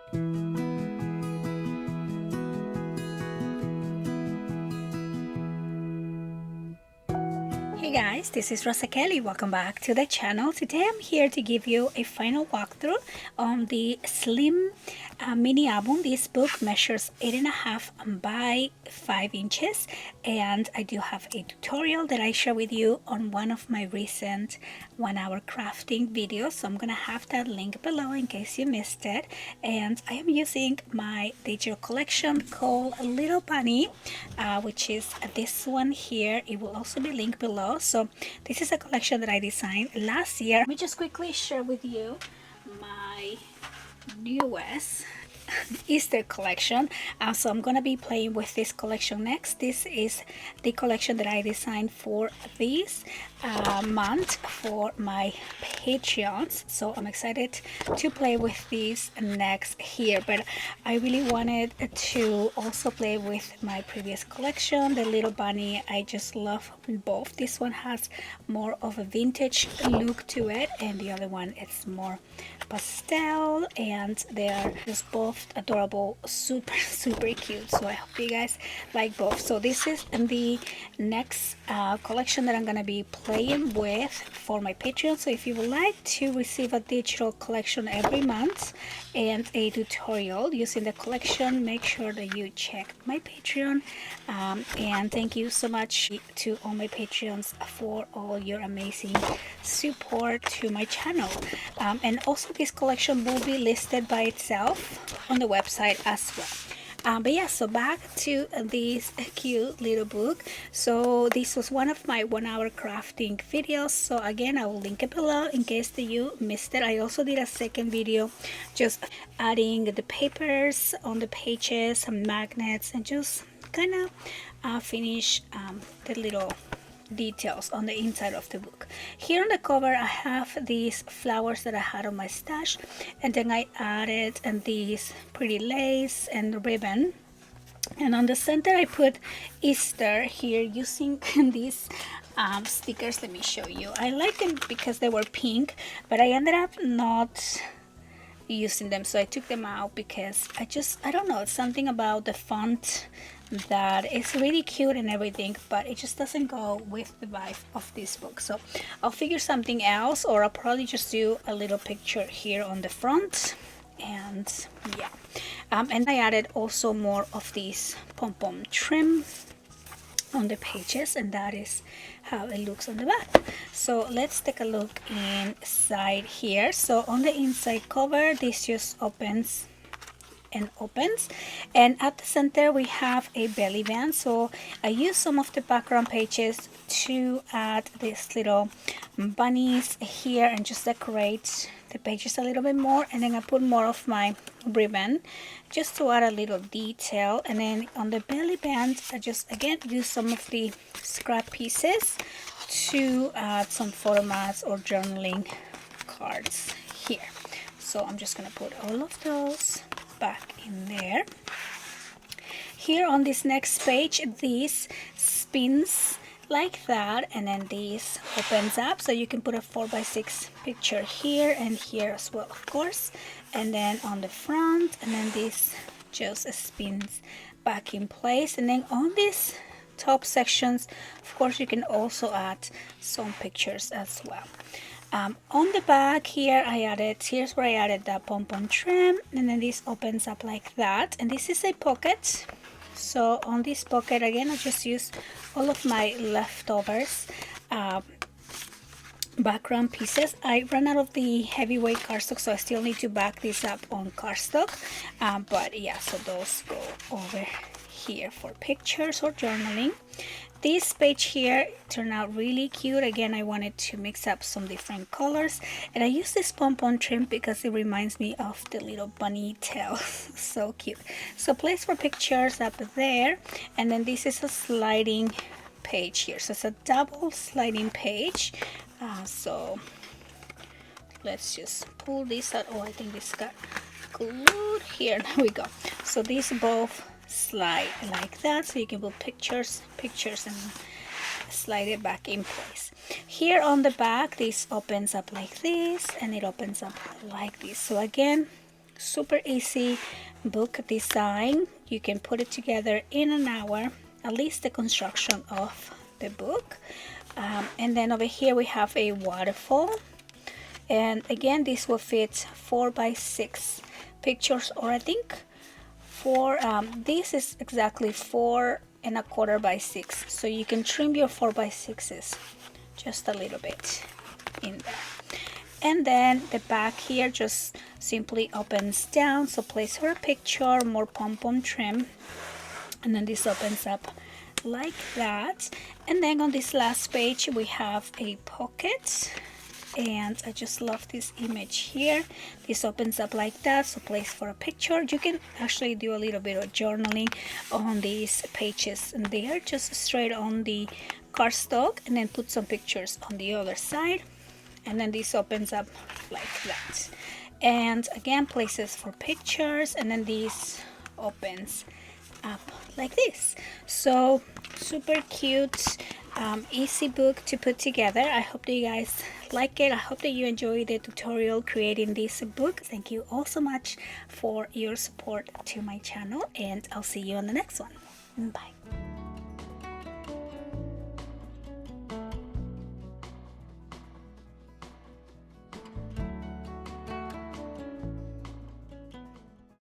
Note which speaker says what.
Speaker 1: Hey guys, this is Rosa Kelly. Welcome back to the channel. Today I'm here to give you a final walkthrough on the slim mini album. This book measures 8.5 by 5 inches, and I do have a tutorial that I share with you on one of my recent 1-hour crafting videos. So I'm gonna have that link below in case you missed it. And I am using my digital collection called Little Bunny, which is this one here. It will also be linked below. So this is a collection that I designed last year. Let me just quickly share with you my newest Easter collection. So I'm gonna be playing with this collection next. This is the collection that I designed for this month for my Patreons, so I'm excited to play with these next here. But I really wanted to also play with my previous collection, the Little Bunny. I just love both. This one has more of a vintage look to it, and the other one is more pastel, and they are just both adorable, super cute. So I hope you guys like both. So this is the next collection that I'm gonna be playing with for my Patreon. So if you would like to receive a digital collection every month and a tutorial using the collection, make sure that you check my Patreon. And thank you so much to all my Patreons for all your amazing support to my channel. And also this collection will be listed by itself on the website as well. But yeah, so back to this cute little book. So this was one of my 1-hour crafting videos. So again, I will link it below in case that you missed it. I also did a second video just adding the papers on the pages, some magnets, and just kind of finish the little details on the inside of the book. Here on the cover I have these flowers that I had on my stash, and then I added these pretty lace and ribbon, and on the center I put Easter here using these stickers. Let me show you. I like them because they were pink, but I ended up not using them, so I took them out because I don't know, it's something about the font that is really cute and everything, but it just doesn't go with the vibe of this book. So I'll figure something else, or I'll probably just do a little picture here on the front. And yeah, and I added also more of these pom-pom trim on the pages, and that is how it looks on the back. So let's take a look inside here. So on the inside cover, this just opens and opens, and at the center we have a belly band. So I used some of the background pages to add these little bunnies here and just decorate the pages a little bit more, and then I put more of my ribbon just to add a little detail. And then on the belly band I just again use some of the scrap pieces to add some photo mats or journaling cards here. So I'm just gonna put all of those back in there. Here on this next page, this spins like that, and then this opens up, so you can put a 4x6 picture here and here as well, of course. And then on the front, and then this just spins back in place. And then on these top sections, of course, you can also add some pictures as well. On the back here, here's where I added the pom-pom trim, and then this opens up like that, and this is a pocket. So on this pocket again, I just use all of my leftovers background pieces. I ran out of the heavyweight cardstock, so I still need to back this up on cardstock, but yeah, so those go over here for pictures or journaling. This page here turned out really cute. Again, I wanted to mix up some different colors, and I use this pom-pom trim because it reminds me of the little bunny tail. So cute. So place for pictures up there, and then this is a sliding page here, so it's a double sliding page. So let's just pull this out. Oh, I think this got glued here. There we go. So these both slide like that, so you can put pictures and slide it back in place. Here on the back, this opens up like this, and it opens up like this. So again, super easy book design. You can put it together in an hour, at least the construction of the book. And then over here we have a waterfall, and again this will fit 4x6 pictures, or I think this is exactly 4¼ by 6, so you can trim your 4x6s just a little bit in there. And then the back here just simply opens down, so place her picture, more pom-pom trim, and then this opens up like that. And then on this last page we have a pocket, and I just love this image here. This opens up like that, so place for a picture. You can actually do a little bit of journaling on these pages, and they are just straight on the cardstock, and then put some pictures on the other side. And then this opens up like that, and again places for pictures, and then this opens up like this. So super cute, easy book to put together. I hope that you guys like it. I hope that you enjoyed the tutorial creating this book. Thank you all so much for your support to my channel, and I'll see you on the next one. Bye.